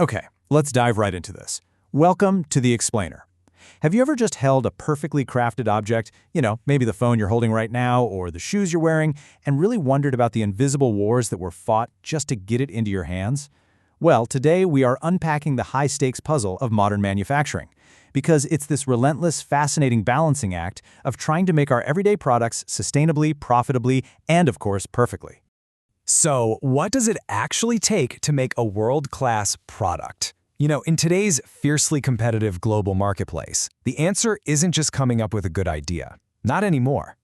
Okay, let's dive right into this. Welcome to The Explainer. Have you ever just held a perfectly crafted object, maybe the phone you're holding right now or the shoes you're wearing, and really wondered about the invisible wars that were fought just to get it into your hands? Well, today we are unpacking the high-stakes puzzle of modern manufacturing, because it's this relentless, fascinating balancing act of trying to make our everyday products sustainably, profitably, and of course, perfectly. So, what does it actually take to make a world-class product? In today's fiercely competitive global marketplace, the answer isn't just coming up with a good idea. Not anymore.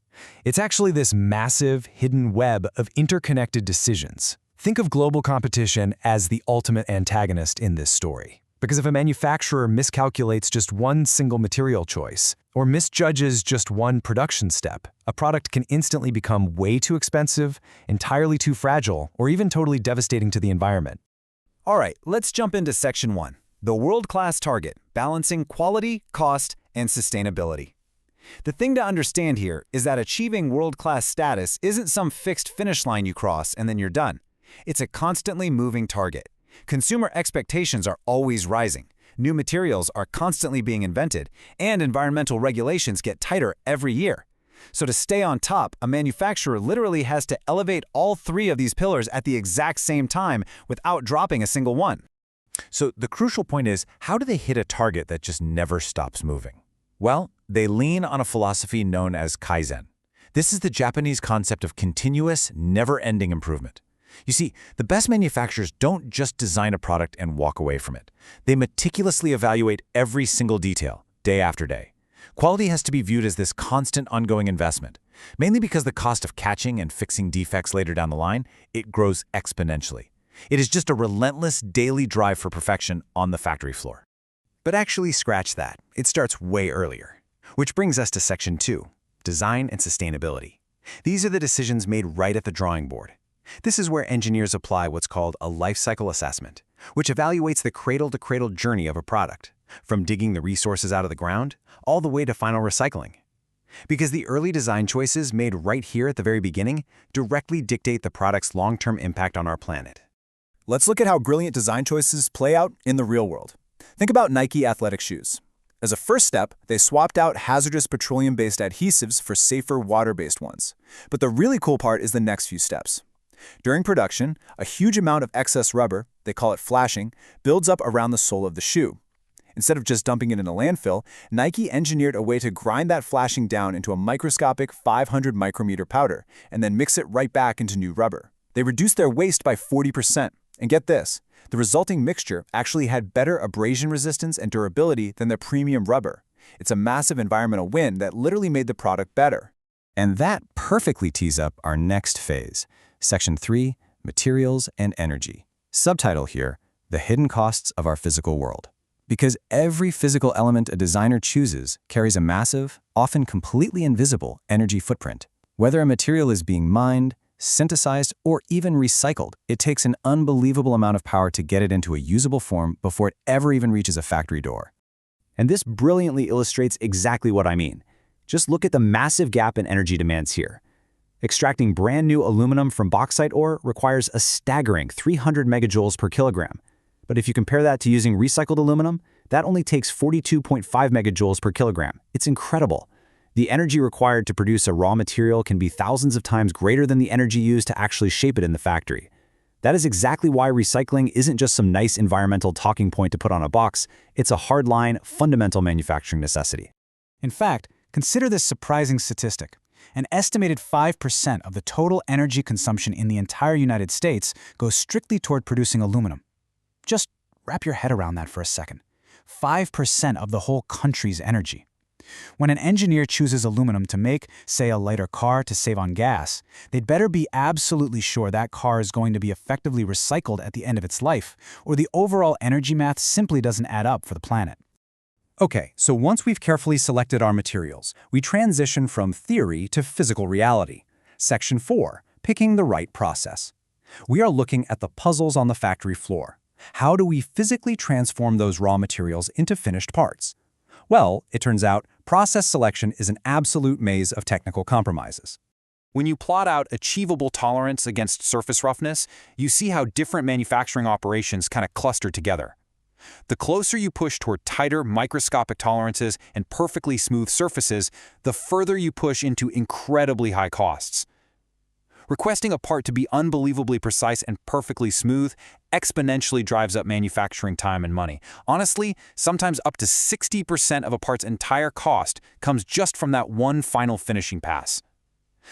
It's actually this massive, hidden web of interconnected decisions. Think of global competition as the ultimate antagonist in this story. Because if a manufacturer miscalculates just one single material choice, or misjudges just one production step, a product can instantly become way too expensive, entirely too fragile, or even totally devastating to the environment. All right, let's jump into Section 1, the world-class target, balancing quality, cost, and sustainability. The thing to understand here is that achieving world-class status isn't some fixed finish line you cross and then you're done. It's a constantly moving target. Consumer expectations are always rising, new materials are constantly being invented, and environmental regulations get tighter every year. So to stay on top, a manufacturer literally has to elevate all three of these pillars at the exact same time without dropping a single one. So the crucial point is, how do they hit a target that just never stops moving? Well, they lean on a philosophy known as Kaizen. This is the Japanese concept of continuous, never-ending improvement. You see, the best manufacturers don't just design a product and walk away from it. They meticulously evaluate every single detail, day after day. Quality has to be viewed as this constant, ongoing investment. Mainly because the cost of catching and fixing defects later down the line, it grows exponentially. It is just a relentless daily drive for perfection on the factory floor. But actually scratch that. It starts way earlier. Which brings us to Section 2, design and sustainability. These are the decisions made right at the drawing board. This is where engineers apply what's called a life cycle assessment, which evaluates the cradle-to-cradle journey of a product, from digging the resources out of the ground all the way to final recycling. Because the early design choices made right here at the very beginning directly dictate the product's long-term impact on our planet. Let's look at how brilliant design choices play out in the real world. Think about Nike athletic shoes. As a first step, they swapped out hazardous petroleum-based adhesives for safer water-based ones. But the really cool part is the next few steps. During production, a huge amount of excess rubber, they call it flashing, builds up around the sole of the shoe. Instead of just dumping it in a landfill, Nike engineered a way to grind that flashing down into a microscopic 500 micrometer powder and then mix it right back into new rubber. They reduced their waste by 40%. And get this, the resulting mixture actually had better abrasion resistance and durability than the premium rubber. It's a massive environmental win that literally made the product better. And that perfectly tees up our next phase. Section 3, Materials and Energy. Subtitle here, The Hidden Costs of Our Physical World. Because every physical element a designer chooses carries a massive, often completely invisible, energy footprint. Whether a material is being mined, synthesized, or even recycled, it takes an unbelievable amount of power to get it into a usable form before it ever even reaches a factory door. And this brilliantly illustrates exactly what I mean. Just look at the massive gap in energy demands here. Extracting brand new aluminum from bauxite ore requires a staggering 300 megajoules per kilogram. But if you compare that to using recycled aluminum, that only takes 42.5 megajoules per kilogram. It's incredible. The energy required to produce a raw material can be thousands of times greater than the energy used to actually shape it in the factory. That is exactly why recycling isn't just some nice environmental talking point to put on a box. It's a hardline, fundamental manufacturing necessity. In fact, consider this surprising statistic. An estimated 5% of the total energy consumption in the entire United States goes strictly toward producing aluminum. Just wrap your head around that for a second. 5% of the whole country's energy. When an engineer chooses aluminum to make, say, a lighter car to save on gas, they'd better be absolutely sure that car is going to be effectively recycled at the end of its life, or the overall energy math simply doesn't add up for the planet. Okay, so once we've carefully selected our materials, we transition from theory to physical reality. Section 4, picking the right process. We are looking at the puzzles on the factory floor. How do we physically transform those raw materials into finished parts? Well, it turns out process selection is an absolute maze of technical compromises. When you plot out achievable tolerance against surface roughness, you see how different manufacturing operations kind of cluster together. The closer you push toward tighter, microscopic tolerances and perfectly smooth surfaces, the further you push into incredibly high costs. Requesting a part to be unbelievably precise and perfectly smooth exponentially drives up manufacturing time and money. Honestly, sometimes up to 60% of a part's entire cost comes just from that one final finishing pass.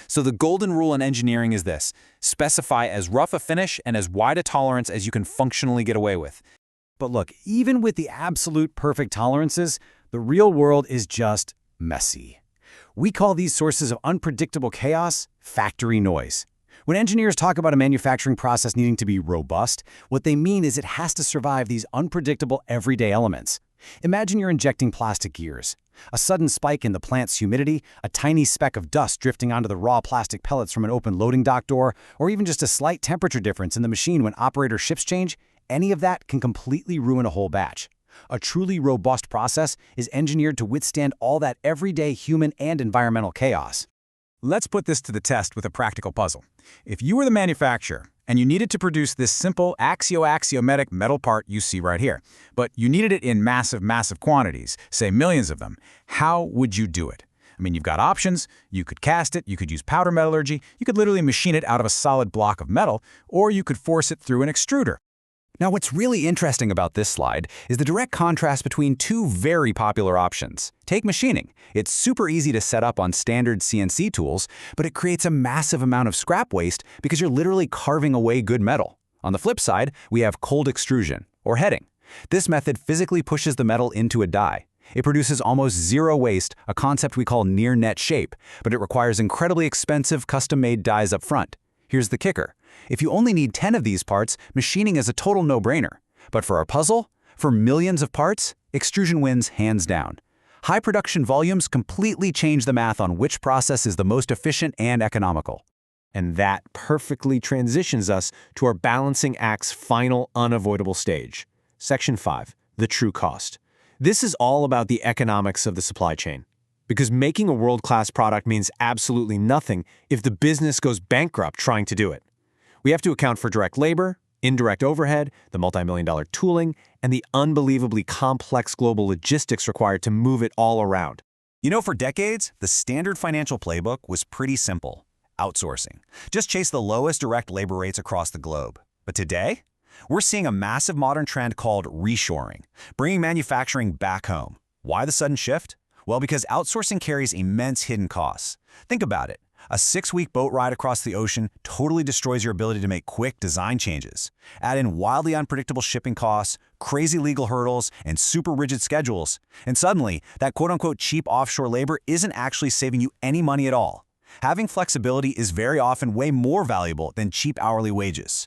So the golden rule in engineering is this: specify as rough a finish and as wide a tolerance as you can functionally get away with. But look, even with the absolute perfect tolerances, the real world is just messy. We call these sources of unpredictable chaos factory noise. When engineers talk about a manufacturing process needing to be robust, what they mean is it has to survive these unpredictable everyday elements. Imagine you're injecting plastic gears. A sudden spike in the plant's humidity, a tiny speck of dust drifting onto the raw plastic pellets from an open loading dock door, or even just a slight temperature difference in the machine when operator shifts change, any of that can completely ruin a whole batch. A truly robust process is engineered to withstand all that everyday human and environmental chaos. Let's put this to the test with a practical puzzle. If you were the manufacturer and you needed to produce this simple axiomatic metal part you see right here, but you needed it in massive quantities, say millions of them, how would you do it? I mean, you've got options. You could cast it, you could use powder metallurgy, you could literally machine it out of a solid block of metal, or you could force it through an extruder. Now, what's really interesting about this slide is the direct contrast between two very popular options. Take machining. It's super easy to set up on standard CNC tools, but it creates a massive amount of scrap waste because you're literally carving away good metal. On the flip side, we have cold extrusion, or heading. This method physically pushes the metal into a die. It produces almost zero waste, a concept we call near net shape, but it requires incredibly expensive custom-made dies up front. Here's the kicker. If you only need 10 of these parts, machining is a total no-brainer. But for our puzzle, for millions of parts, extrusion wins hands down. High production volumes completely change the math on which process is the most efficient and economical. And that perfectly transitions us to our balancing act's final unavoidable stage. Section 5, the true cost. This is all about the economics of the supply chain. Because making a world-class product means absolutely nothing if the business goes bankrupt trying to do it. We have to account for direct labor, indirect overhead, the multi-million-dollar tooling, and the unbelievably complex global logistics required to move it all around. You know, for decades, the standard financial playbook was pretty simple: outsourcing. Just chase the lowest direct labor rates across the globe. But today, we're seeing a massive modern trend called reshoring, bringing manufacturing back home. Why the sudden shift? Well, because outsourcing carries immense hidden costs. Think about it. A 6-week boat ride across the ocean totally destroys your ability to make quick design changes. Add in wildly unpredictable shipping costs, crazy legal hurdles, and super rigid schedules, and suddenly, that quote-unquote cheap offshore labor isn't actually saving you any money at all. Having flexibility is very often way more valuable than cheap hourly wages.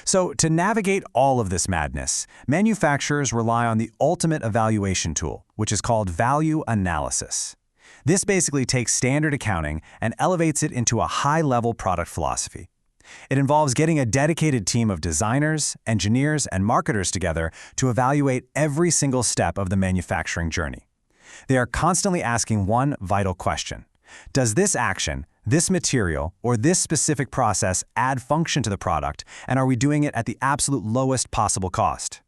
So, to navigate all of this madness, manufacturers rely on the ultimate evaluation tool, which is called value analysis. This basically takes standard accounting and elevates it into a high-level product philosophy. It involves getting a dedicated team of designers, engineers, and marketers together to evaluate every single step of the manufacturing journey. They are constantly asking one vital question: does this action, this material, or this specific process add function to the product, and are we doing it at the absolute lowest possible cost?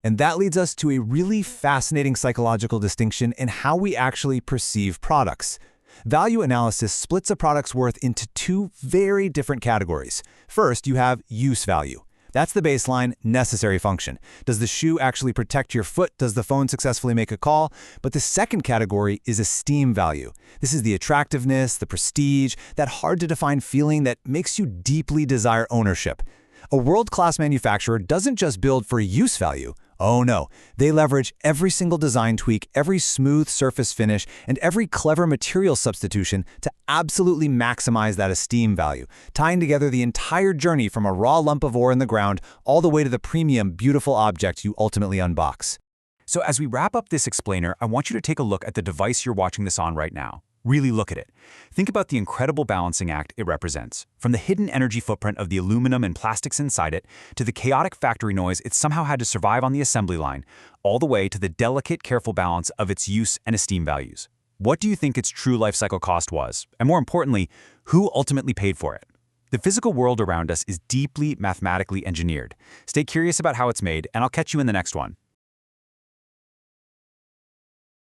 And that leads us to a really fascinating psychological distinction in how we actually perceive products. Value analysis splits a product's worth into two very different categories. First, you have use value. That's the baseline, necessary function. Does the shoe actually protect your foot? Does the phone successfully make a call? But the second category is esteem value. This is the attractiveness, the prestige, that hard-to-define feeling that makes you deeply desire ownership. A world-class manufacturer doesn't just build for use value. Oh no, they leverage every single design tweak, every smooth surface finish, and every clever material substitution to absolutely maximize that esteem value, tying together the entire journey from a raw lump of ore in the ground all the way to the premium, beautiful object you ultimately unbox. So as we wrap up this explainer, I want you to take a look at the device you're watching this on right now. Really look at it. Think about the incredible balancing act it represents. From the hidden energy footprint of the aluminum and plastics inside it, to the chaotic factory noise it somehow had to survive on the assembly line, all the way to the delicate, careful balance of its use and esteem values. What do you think its true life cycle cost was? And more importantly, who ultimately paid for it? The physical world around us is deeply mathematically engineered. Stay curious about how it's made, and I'll catch you in the next one.